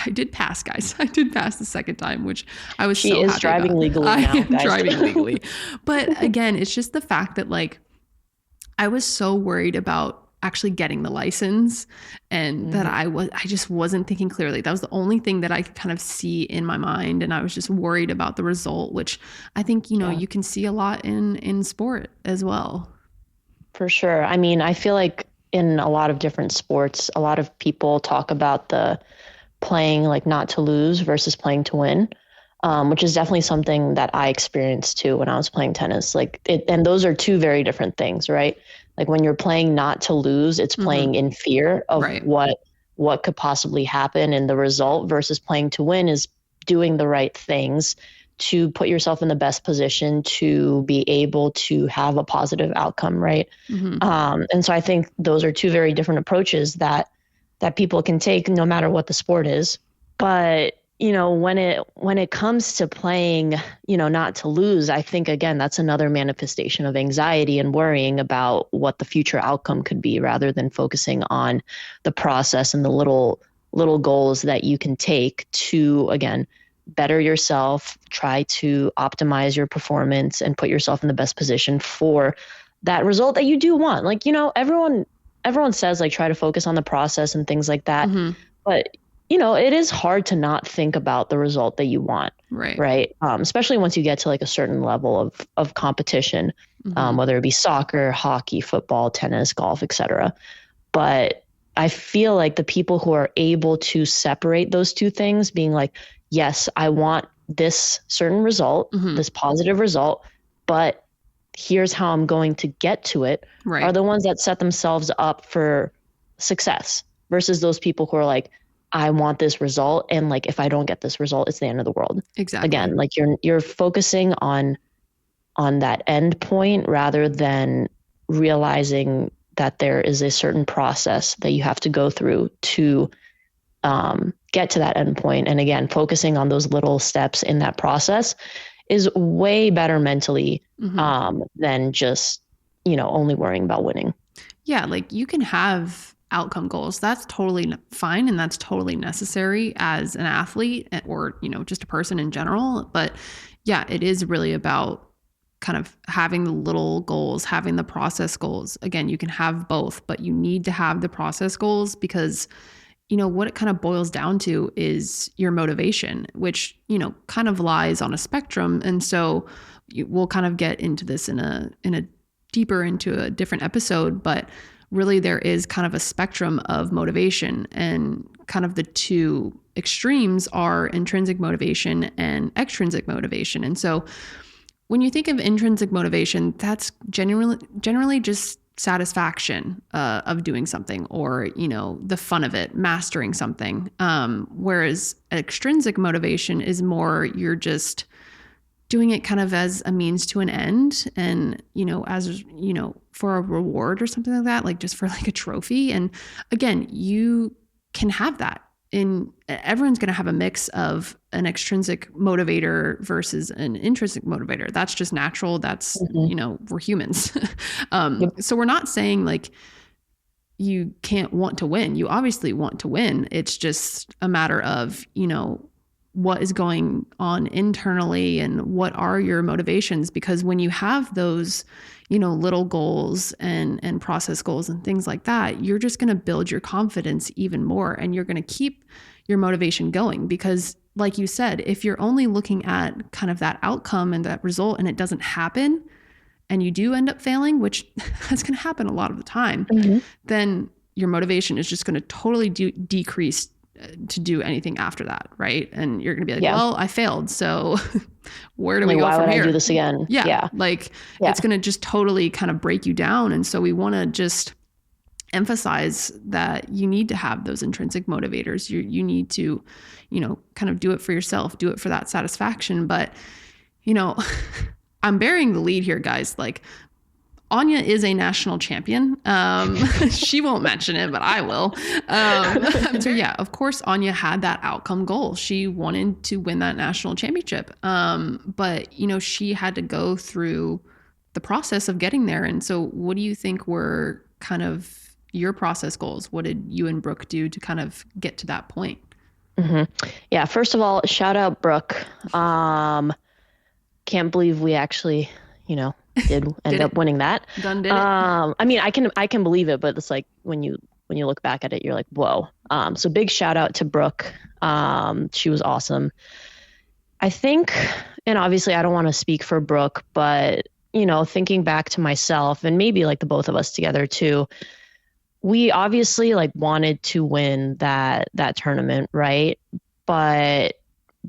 Speaker 2: I did pass, guys. I did pass the second time, which I was so happy about. She is driving legally now, guys. I am driving legally. But again, it's just the fact that like, I was so worried about actually getting the license and that I just wasn't thinking clearly. That was the only thing that I could kind of see in my mind. And I was just worried about the result, which I think, you know, you can see a lot in sport as well.
Speaker 1: For sure. I mean, I feel like in a lot of different sports, a lot of people talk about the playing like not to lose versus playing to win, which is definitely something that I experienced too when I was playing tennis. Like and those are two very different things, right? Like when you're playing not to lose, it's playing in fear of what could possibly happen in the result, versus playing to win is doing the right things to put yourself in the best position to be able to have a positive outcome, right? And so I think those are two very different approaches that people can take no matter what the sport is. But, you know, when it comes to playing, you know, not to lose, I think, again, that's another manifestation of anxiety and worrying about what the future outcome could be, rather than focusing on the process and the little goals that you can take to, again, better yourself, try to optimize your performance and put yourself in the best position for that result that you do want. Like, everyone says like try to focus on the process and things like that.
Speaker 2: Mm-hmm.
Speaker 1: But, it is hard to not think about the result that you want. Right. Especially once you get to like a certain level of competition, whether it be soccer, hockey, football, tennis, golf, etc. But I feel like the people who are able to separate those two things, being like, yes, I want this certain result, this positive result, but here's how I'm going to get to it, are the ones that set themselves up for success versus those people who are like, I want this result. And like, if I don't get this result, it's the end of the world.
Speaker 2: Exactly.
Speaker 1: Again, like you're focusing on that end point rather than realizing that there is a certain process that you have to go through to get to that end point. And again, focusing on those little steps in that process is way better mentally than just, only worrying about winning.
Speaker 2: Yeah. Like you can have outcome goals. That's totally fine. And that's totally necessary as an athlete or, just a person in general. But yeah, it is really about kind of having the little goals, having the process goals. Again, you can have both, but you need to have the process goals because, what it kind of boils down to is your motivation, which, kind of lies on a spectrum. And so we'll kind of get into this in a deeper into a different episode, but really there is kind of a spectrum of motivation, and kind of the two extremes are intrinsic motivation and extrinsic motivation. And so when you think of intrinsic motivation, that's generally just satisfaction of doing something or, the fun of it, mastering something. Whereas extrinsic motivation is more you're just doing it kind of as a means to an end and, as, for a reward or something like that, like just for like a trophy. And again, you can have that. And everyone's going to have a mix of an extrinsic motivator versus an intrinsic motivator. That's just natural. That's, we're humans. So we're not saying like you can't want to win. You obviously want to win. It's just a matter of, what is going on internally and what are your motivations? Because when you have those, little goals and process goals and things like that, you're just going to build your confidence even more and you're going to keep your motivation going. Because like you said, if you're only looking at kind of that outcome and that result and it doesn't happen and you do end up failing, which that's going to happen a lot of the time, then your motivation is just going to totally decrease to do anything after that, right? And you're going to be like, well, I failed. So where do we go
Speaker 1: why
Speaker 2: from
Speaker 1: would
Speaker 2: here?
Speaker 1: I do this again?
Speaker 2: Yeah. It's going to just totally kind of break you down. And so we want to just emphasize that you need to have those intrinsic motivators. You need to, kind of do it for yourself, do it for that satisfaction. But, I'm bearing the lead here, guys. Like, Anya is a national champion. She won't mention it, but I will. So yeah, of course, Anya had that outcome goal. She wanted to win that national championship. But she had to go through the process of getting there. And so what do you think were kind of your process goals? What did you and Brooke do to kind of get to that point?
Speaker 1: Yeah. First of all, shout out Brooke. Can't believe we actually, did end up winning that.
Speaker 2: Done did it.
Speaker 1: I mean, I can believe it, but it's like when you look back at it, you're like, whoa. So big shout out to Brooke. She was awesome. I think, and obviously I don't want to speak for Brooke, but thinking back to myself and maybe like the both of us together too, we obviously like wanted to win that tournament, right? But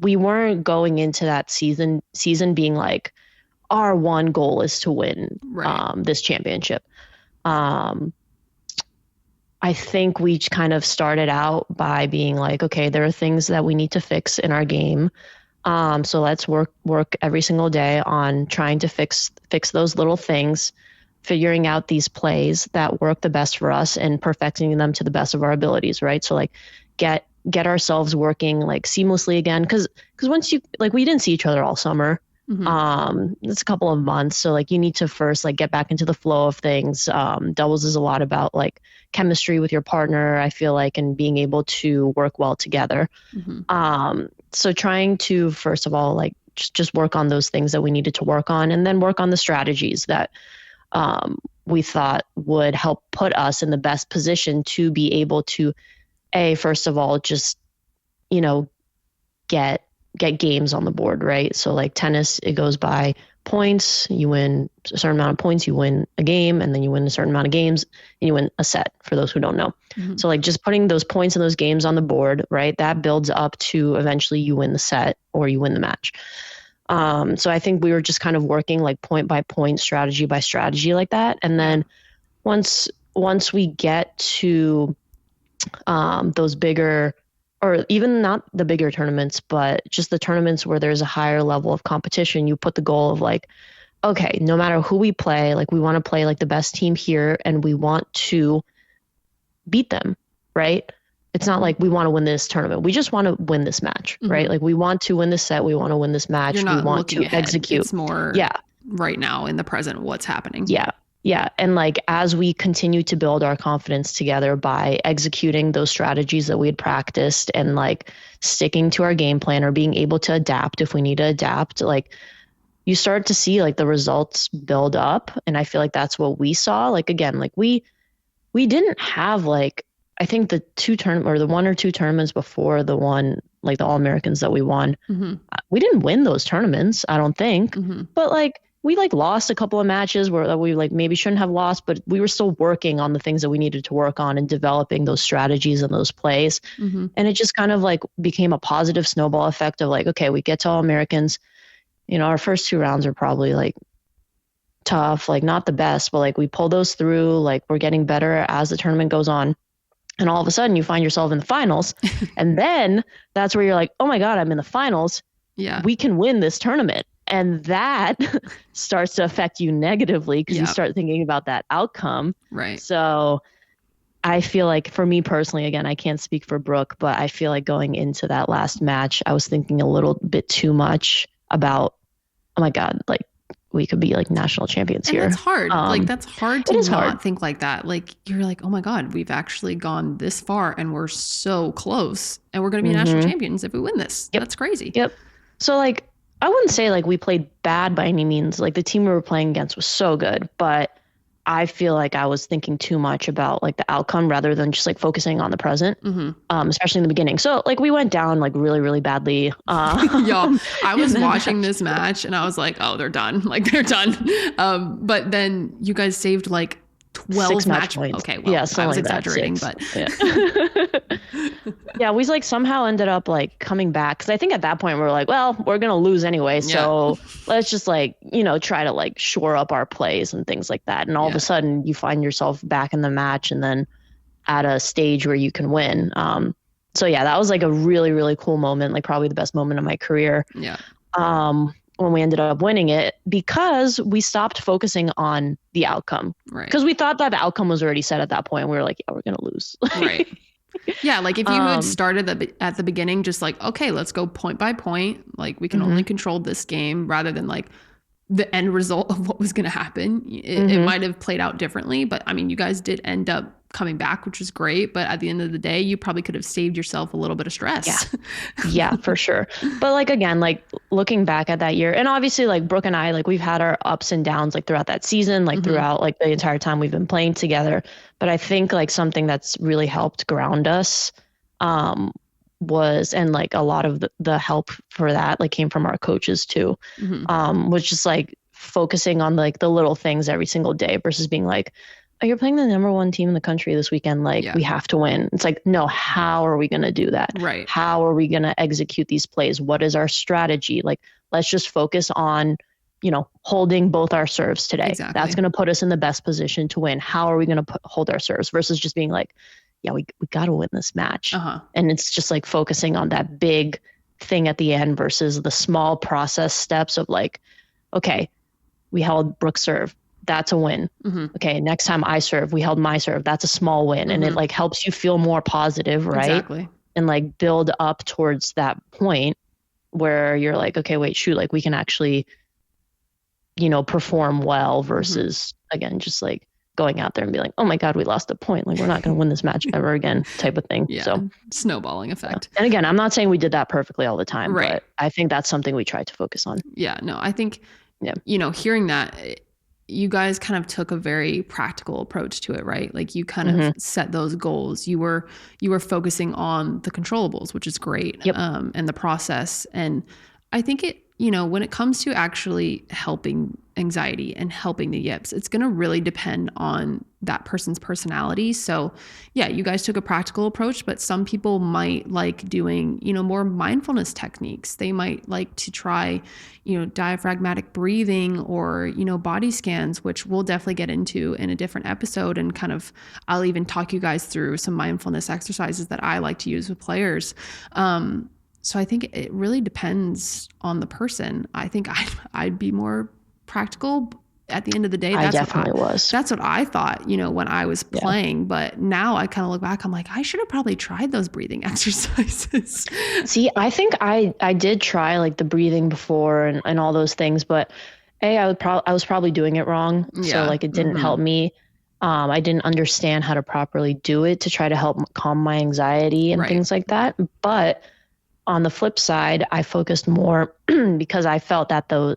Speaker 1: we weren't going into that season being like, our one goal is to win this championship. I think we kind of started out by being like, okay, there are things that we need to fix in our game. So let's work every single day on trying to fix those little things, figuring out these plays that work the best for us and perfecting them to the best of our abilities, right? So like get ourselves working like seamlessly again. Cause once we didn't see each other all summer. It's a couple of months. So like you need to first like get back into the flow of things. Doubles is a lot about like chemistry with your partner, I feel like, and being able to work well together. So trying to, first of all, like just work on those things that we needed to work on, and then work on the strategies that we thought would help put us in the best position to be able to, first of all, just, get games on the board, right? So like tennis, it goes by points. You win a certain amount of points, you win a game, and then you win a certain amount of games, and you win a set, for those who don't know. So like just putting those points and those games on the board, right? That builds up to eventually you win the set or you win the match. So I think we were just kind of working like point by point, strategy by strategy like that. And then once we get to those bigger, or even not the bigger tournaments, but just the tournaments where there's a higher level of competition, you put the goal of like, okay, no matter who we play, like we want to play like the best team here and we want to beat them, right? It's not like we want to win this tournament. We just want to win this match, right? Like we want to win this set. We want to win this match.
Speaker 2: You're not
Speaker 1: we want
Speaker 2: looking
Speaker 1: to
Speaker 2: ahead.
Speaker 1: execute.
Speaker 2: It's more right now in the present, what's happening.
Speaker 1: Yeah. And like, as we continue to build our confidence together by executing those strategies that we had practiced and like sticking to our game plan or being able to adapt if we need to adapt, like you start to see like the results build up. And I feel like that's what we saw. Like, again, like we didn't have like, I think the the one or two tournaments before the one, like the All-Americans that we won, we didn't win those tournaments, I don't think, but like, we like lost a couple of matches where we like maybe shouldn't have lost, but we were still working on the things that we needed to work on and developing those strategies and those plays. And it just kind of like became a positive snowball effect of like, okay, we get to All-Americans, our first two rounds are probably like tough, like not the best, but like we pull those through, like we're getting better as the tournament goes on. And all of a sudden you find yourself in the finals. And then that's where you're like, oh my God, I'm in the finals. Yeah, we can win this tournament. And that starts to affect you negatively because you start thinking about that outcome. Right. So I feel like for me personally, again, I can't speak for Brooke, but I feel like going into that last match, I was thinking a little bit too much about, oh my God, like we could be like national champions here.
Speaker 2: That's hard. Like that's hard to not think like that. Like you're like, oh my God, we've actually gone this far and we're so close and we're going to be national champions if we win this. That's crazy.
Speaker 1: So like, I wouldn't say like we played bad by any means. Like the team we were playing against was so good, but I feel like I was thinking too much about like the outcome rather than just like focusing on the present, especially in the beginning. So like we went down like really, really badly.
Speaker 2: Y'all, I was watching this match and I was like, oh, they're done. Like they're done. But then you guys saved like 12 match points. Okay, well, I was like exaggerating, but
Speaker 1: yeah, we like somehow ended up like coming back because I think at that point we were like, well, we're gonna lose anyway, so let's just like try to like shore up our plays and things like that. And all of a sudden you find yourself back in the match and then at a stage where you can win. So yeah, that was like a really, really cool moment, like probably the best moment of my career. When we ended up winning it, because we stopped focusing on the outcome. Right. Because we thought that the outcome was already set at that point. We were like, yeah, we're going to lose.
Speaker 2: Right. Yeah. Like if you had started at the beginning, just like, okay, let's go point by point. Like we can only control this game rather than like the end result of what was going to happen. It might have played out differently, but I mean, you guys did end up coming back, which was great. But at the end of the day, you probably could have saved yourself a little bit of stress.
Speaker 1: Yeah, for sure. But like, again, like looking back at that year, and obviously like Brooke and I, like we've had our ups and downs like throughout that season, like throughout like the entire time we've been playing together. But I think like something that's really helped ground us was, and like a lot of the help for that like came from our coaches too, was just like focusing on like the little things every single day versus being like, oh, you're playing the number one team in the country this weekend. Like we have to win. It's like, no, how are we going to do that? Right. How are we going to execute these plays? What is our strategy? Like, let's just focus on, holding both our serves today. Exactly. That's going to put us in the best position to win. How are we going to hold our serves versus just being like, yeah, we got to win this match. And it's just like focusing on that big thing at the end versus the small process steps of like, okay, we held Brooke's serve. That's a win. Okay, next time I serve, we held my serve. That's a small win. And it like helps you feel more positive, right? Exactly. And like build up towards that point where you're like, okay, wait, shoot, like we can actually, perform well versus again, just like going out there and be like, oh my God, we lost a point. Like, we're not going to win this match ever again type of thing.
Speaker 2: Yeah.
Speaker 1: So
Speaker 2: Snowballing effect.
Speaker 1: And again, I'm not saying we did that perfectly all the time,
Speaker 2: Right.
Speaker 1: but I think that's something we tried to focus on.
Speaker 2: Yeah, no, I think, hearing that, you guys kind of took a very practical approach to it, right? Like you kind of set those goals. You were focusing on the controllables, which is great. And the process. And I think it, when it comes to actually helping anxiety and helping the yips, it's going to really depend on that person's personality. So yeah, you guys took a practical approach, but some people might like doing, more mindfulness techniques. They might like to try, diaphragmatic breathing or, body scans, which we'll definitely get into in a different episode. And kind of, I'll even talk you guys through some mindfulness exercises that I like to use with players. So I think it really depends on the person. I think I'd be more practical. At the end of the day, that's what I thought, when I was playing. But now I kind of look back, I'm like, I should have probably tried those breathing exercises.
Speaker 1: See, I think I did try like the breathing before and all those things, but I was probably doing it wrong. So like it didn't help me. I didn't understand how to properly do it to try to help calm my anxiety and things like that. But on the flip side, I focused more because I felt that the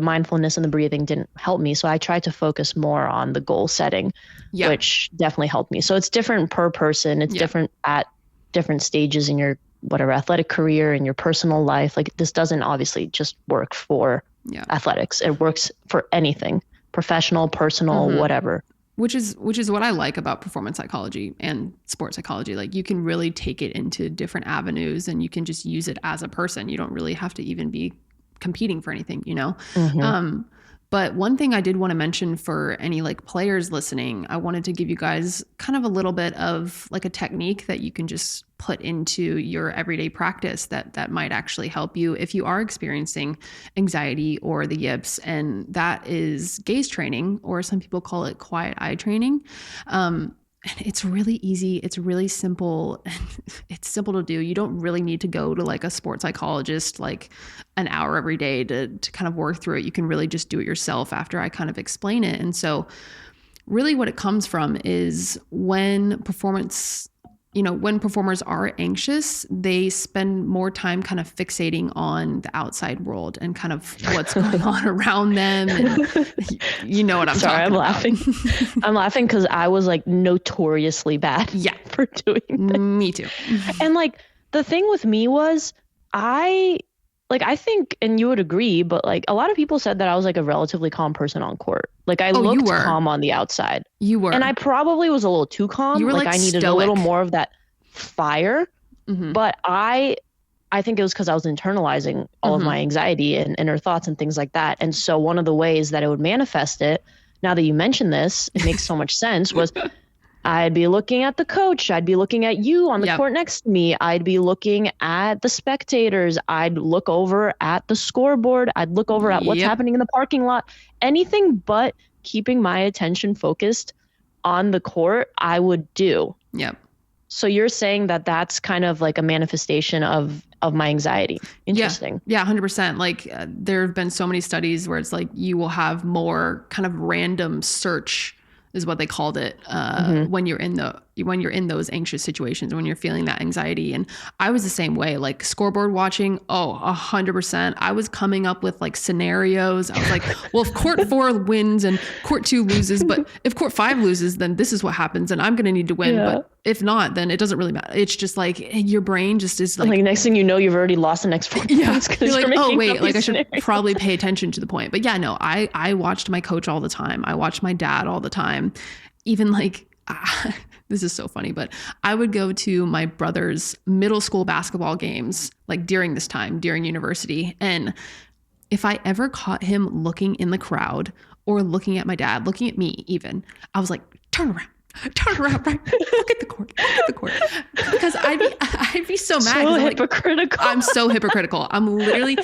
Speaker 1: mindfulness and the breathing didn't help me. So I tried to focus more on the goal setting, which definitely helped me. So it's different per person. It's different at different stages in your whatever athletic career and your personal life. Like this doesn't obviously just work for athletics. It works for anything, professional, personal, whatever.
Speaker 2: Which is what I like about performance psychology and sports psychology. Like you can really take it into different avenues and you can just use it as a person. You don't really have to even be competing for anything, But one thing I did want to mention for any like players listening, I wanted to give you guys kind of a little bit of like a technique that you can just put into your everyday practice that might actually help you if you are experiencing anxiety or the yips. And that is gaze training, or some people call it quiet eye training. It's really easy. It's really simple. It's simple to do. You don't really need to go to like a sports psychologist, like an hour every day to kind of work through it. You can really just do it yourself after I kind of explain it. And so really what it comes from is when performers are anxious, they spend more time kind of fixating on the outside world and kind of what's going on around them. And you know what I'm talking about.
Speaker 1: Laughing. I'm laughing because I was like notoriously bad for doing this.
Speaker 2: Me too.
Speaker 1: And like the thing with me was I think, and you would agree, but like a lot of people said that I was like a relatively calm person on court. Like I looked calm on the outside.
Speaker 2: You were.
Speaker 1: And I probably was a little too calm.
Speaker 2: You were
Speaker 1: like I needed stoic. A little more of that fire. But I think it was because I was internalizing all of my anxiety and inner thoughts and things like that. And so one of the ways that it would manifest it, now that you mention this, it makes so much sense, was I'd be looking at the coach. I'd be looking at you on the court next to me. I'd be looking at the spectators. I'd look over at the scoreboard. I'd look over at what's happening in the parking lot. Anything but keeping my attention focused on the court, I would do.
Speaker 2: Yep.
Speaker 1: So you're saying that that's kind of like a manifestation of my anxiety. Interesting.
Speaker 2: Yeah, 100%. Like there have been so many studies where it's like you will have more kind of random search is what they called it when you're in those anxious situations, when you're feeling that anxiety. And I was the same way, like scoreboard watching. 100%. I was coming up with like scenarios. I was like, well, if court 4 wins and court 2 loses, but if court 5 loses, then this is what happens and I'm going to need to win. But if not, then it doesn't really matter. It's just like your brain just is like
Speaker 1: next thing you know, you've already lost the next 4 points.
Speaker 2: You're like, oh wait, like I should probably pay attention to the point. But yeah, no, I watched my coach all the time. I watched my dad all the time. Even like, this is so funny, but I would go to my brother's middle school basketball games, like during university. And if I ever caught him looking in the crowd or looking at my dad, looking at me even, I was like, turn around, right? Look at the court. Because I'd be so mad.
Speaker 1: So hypocritical.
Speaker 2: I'm so hypocritical. I'm literally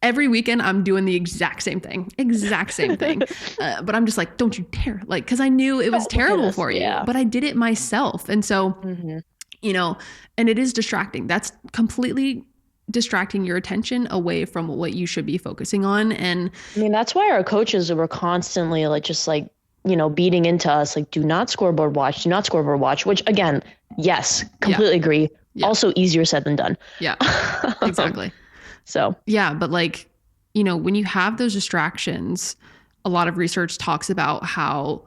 Speaker 2: every weekend I'm doing the exact same thing. But I'm just like, don't you dare. Like, cause I knew it was terrible for you, but I did it myself. And so, and it is distracting. That's completely distracting your attention away from what you should be focusing on. And
Speaker 1: I mean, that's why our coaches were constantly like, just like beating into us, like, do not scoreboard watch, which again, yes, completely agree. Yeah. Also easier said than done.
Speaker 2: Yeah, exactly.
Speaker 1: So,
Speaker 2: yeah, but like, when you have those distractions, a lot of research talks about how,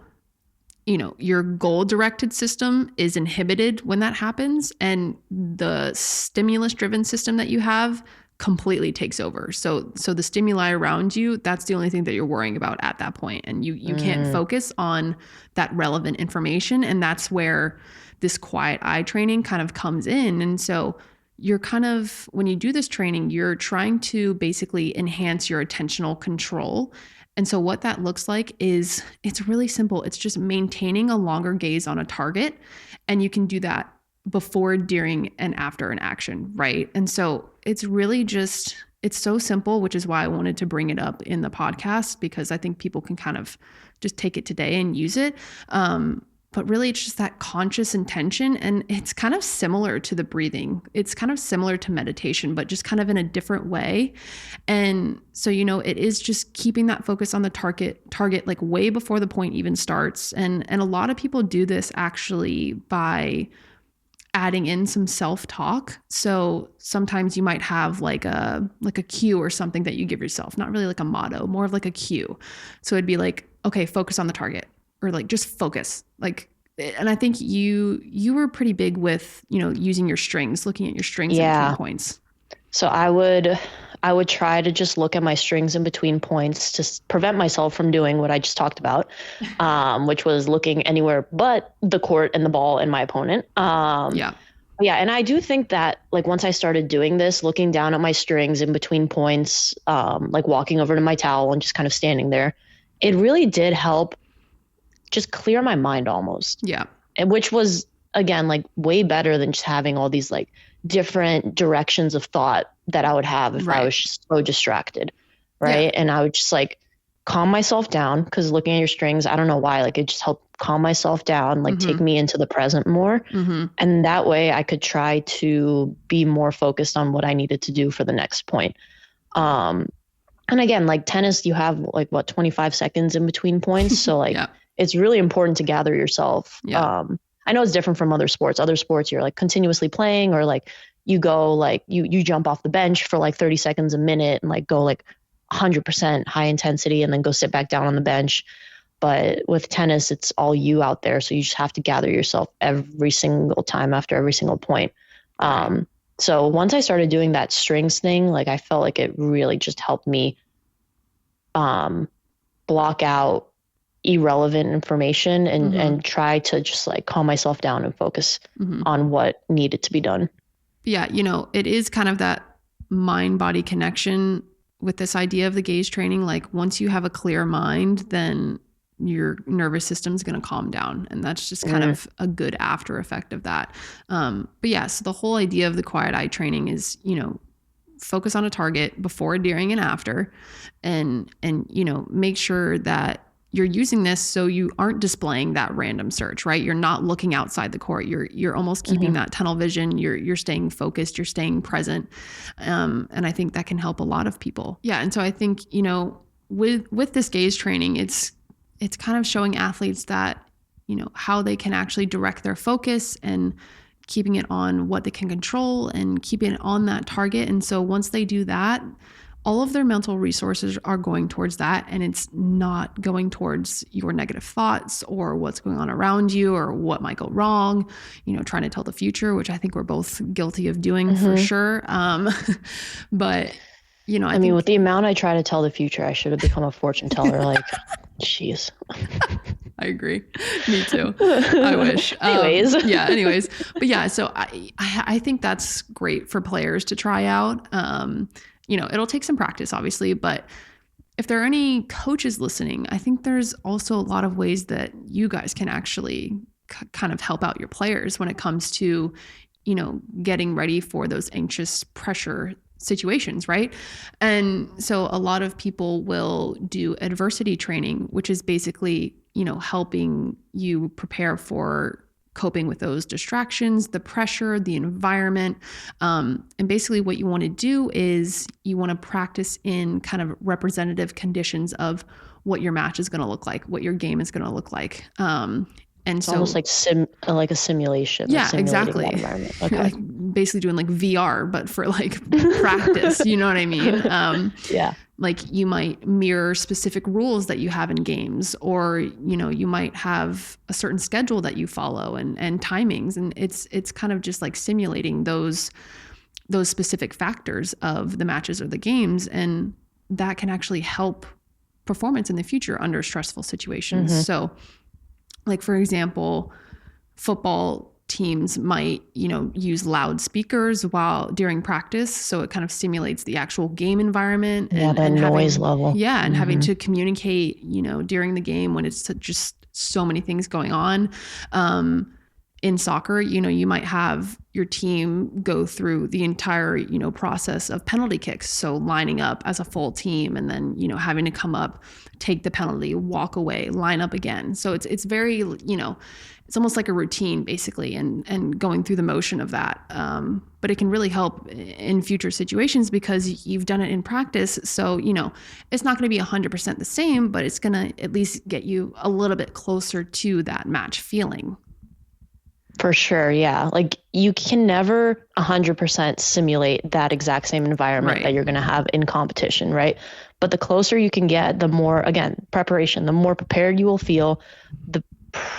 Speaker 2: your goal directed system is inhibited when that happens, and the stimulus driven system that you have completely takes over. So the stimuli around you, that's the only thing that you're worrying about at that point. And you can't focus on that relevant information. And that's where this quiet eye training kind of comes in. And so you're kind of, when you do this training, you're trying to basically enhance your attentional control. And so what that looks like is, it's really simple. It's just maintaining a longer gaze on a target. And you can do that before, during, and after an action, right? And so it's really just, it's so simple, which is why I wanted to bring it up in the podcast, because I think people can kind of just take it today and use it. But really, it's just that conscious intention. And it's kind of similar to the breathing. It's kind of similar to meditation, but just kind of in a different way. And so, it is just keeping that focus on the target like way before the point even starts. And a lot of people do this actually by adding in some self-talk. So sometimes you might have like a cue or something that you give yourself, not really like a motto, more of like a cue. So it'd be like, okay, focus on the target, or like just focus. Like, and I think you were pretty big with, using your strings, looking at your strings in between points.
Speaker 1: So I would try to just look at my strings in between points to prevent myself from doing what I just talked about, which was looking anywhere but the court and the ball and my opponent. Yeah. And I do think that, like, once I started doing this, looking down at my strings in between points, like walking over to my towel and just kind of standing there, it really did help just clear my mind almost. Yeah. And which was, again, like way better than just having all these like different directions of thought that I would have if I was just so distracted. Right. Yeah. And I would just like calm myself down, because looking at your strings, I don't know why, like it just helped calm myself down, like take me into the present more. And that way I could try to be more focused on what I needed to do for the next point. And again, like tennis, you have like 25 seconds in between points. So like, it's really important to gather yourself. Yeah. I know it's different from other sports. Other sports, you're like continuously playing, or like you go like you jump off the bench for like 30 seconds a minute and like go like 100% high intensity and then go sit back down on the bench. But with tennis, it's all you out there. So you just have to gather yourself every single time after every single point. So once I started doing that strings thing, like I felt like it really just helped me block out irrelevant information and try to just like calm myself down and focus on what needed to be done.
Speaker 2: Yeah. It is kind of that mind-body connection with this idea of the gaze training. Like once you have a clear mind, then your nervous system is going to calm down. And that's just kind of a good after effect of that. But yeah, so the whole idea of the quiet eye training is, focus on a target before, during, and after, and make sure that you're using this so you aren't displaying that random search, right? You're not looking outside the court. You're almost keeping that tunnel vision. You're staying focused. You're staying present. And I think that can help a lot of people. Yeah. And so I think, with this gaze training, it's kind of showing athletes that, how they can actually direct their focus and keeping it on what they can control and keeping it on that target. And so once they do that, all of their mental resources are going towards that, and it's not going towards your negative thoughts or what's going on around you or what might go wrong, trying to tell the future, which I think we're both guilty of doing for sure. But, I
Speaker 1: mean, with the amount I try to tell the future, I should have become a fortune teller. Like, jeez.
Speaker 2: I agree. Me too. I wish. Anyways. But yeah, so I think that's great for players to try out. It'll take some practice, obviously, but if there are any coaches listening, I think there's also a lot of ways that you guys can actually kind of help out your players when it comes to, getting ready for those anxious pressure situations, right? And so a lot of people will do adversity training, which is basically, helping you prepare for coping with those distractions, the pressure, the environment. And basically what you want to do is you want to practice in kind of representative conditions of what your match is going to look like, what your game is going to look like. And
Speaker 1: It's
Speaker 2: so
Speaker 1: almost like a simulation.
Speaker 2: yeah,
Speaker 1: simulating
Speaker 2: exactly.
Speaker 1: that environment. Okay.
Speaker 2: Like basically doing like VR, but for like practice, you know what I mean?
Speaker 1: Yeah.
Speaker 2: Like you might mirror specific rules that you have in games, or, you know, you might have a certain schedule that you follow and timings. And it's kind of just like simulating those specific factors of the matches or the games. And that can actually help performance in the future under stressful situations.
Speaker 1: Mm-hmm.
Speaker 2: So like, for example, football teams might, you know, use loudspeakers during practice. So it kind of simulates the actual game environment
Speaker 1: and noise level.
Speaker 2: Yeah. And having to communicate, you know, during the game when it's just so many things going on. In soccer, you know, you might have your team go through the entire, you know, process of penalty kicks. So lining up as a full team and then, you know, having to come up, take the penalty, walk away, line up again. So it's very, you know, it's almost like a routine basically, and going through the motion of that. But it can really help in future situations because you've done it in practice. So, you know, it's not going to be 100% the same, but it's going to at least get you a little bit closer to that match feeling.
Speaker 1: For sure, yeah. Like you can never 100% simulate that exact same environment that you're going to have in competition, right? But the closer you can get, the more, again, preparation, the more prepared you will feel, the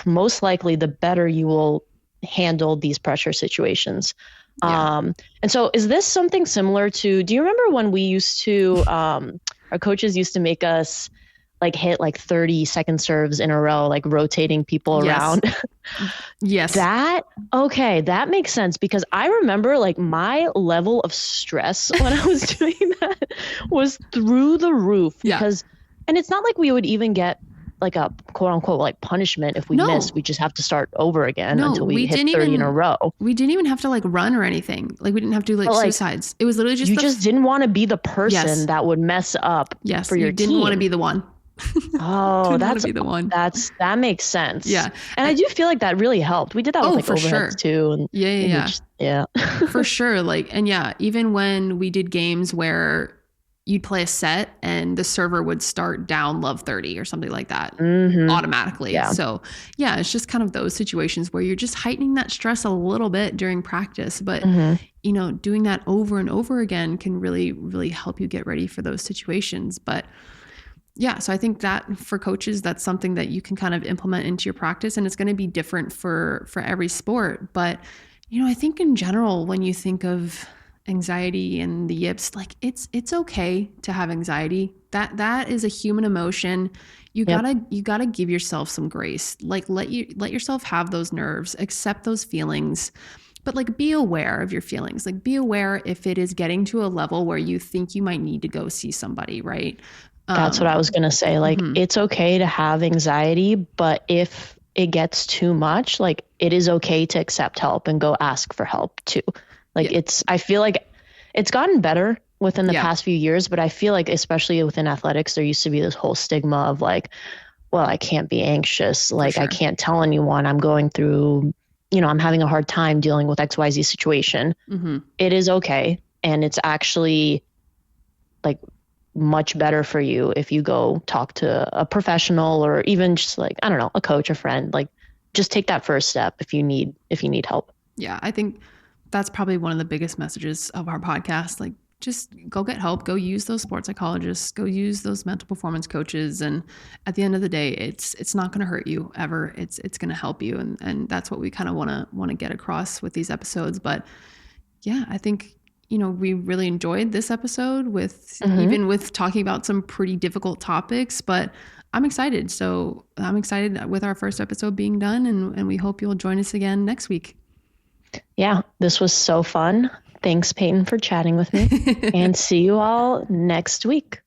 Speaker 1: most likely the better you will handle these pressure situations.
Speaker 2: Yeah.
Speaker 1: And so is this something similar to, do you remember when we used to, our coaches used to make us like hit like 30-second serves in a row, like rotating people around?
Speaker 2: Yes.
Speaker 1: That makes sense, because I remember like my level of stress when I was doing that was through the roof. Because, and it's not like we would even get like a quote unquote like punishment if we missed. We just have to start over again until we hit 30 in a row.
Speaker 2: We didn't even have to like run or anything. Like we didn't have to do like suicides. It was literally just
Speaker 1: you just didn't want to be the person that would mess up for your team.
Speaker 2: You didn't want to be the one.
Speaker 1: Oh,
Speaker 2: that's be the one.
Speaker 1: That makes sense.
Speaker 2: Yeah.
Speaker 1: And I do feel like that really helped. We did that with like overheads too. And
Speaker 2: yeah. For sure. Like, and even when we did games where you'd play a set and the server would start down love 30 or something like that automatically. Yeah. So yeah, it's just kind of those situations where you're just heightening that stress a little bit during practice, but you know, doing that over and over again can really, really help you get ready for those situations. But yeah, so I think that for coaches, that's something that you can kind of implement into your practice, and it's going to be different for every sport. But, you know, I think in general, when you think of anxiety and the yips, like it's okay to have anxiety. That is a human emotion. You gotta give yourself some grace. Like let yourself have those nerves, accept those feelings, but like be aware of your feelings. Like be aware if it is getting to a level where you think you might need to go see somebody, right?
Speaker 1: That's what I was going to say. Like, it's okay to have anxiety, but if it gets too much, like it is okay to accept help and go ask for help too. Like I feel like it's gotten better within the past few years, but I feel like especially within athletics, there used to be this whole stigma of like, well, I can't be anxious. Like I can't tell anyone I'm going through, you know, I'm having a hard time dealing with XYZ situation. It is okay. And it's actually like much better for you if you go talk to a professional, or even just like, I don't know, a coach, a friend. Like just take that first step if you need help. Yeah,
Speaker 2: I think that's probably one of the biggest messages of our podcast. Like just go get help, go use those sports psychologists, go use those mental performance coaches. And at the end of the day, it's not going to hurt you ever. It's going to help you. And that's what we kind of want to get across with these episodes. But yeah, I think, you know, we really enjoyed this episode with even with talking about some pretty difficult topics, but I'm excited. So I'm excited with our first episode being done, and we hope you'll join us again next week.
Speaker 1: Yeah, this was so fun. Thanks, Peyton, for chatting with me, and see you all next week.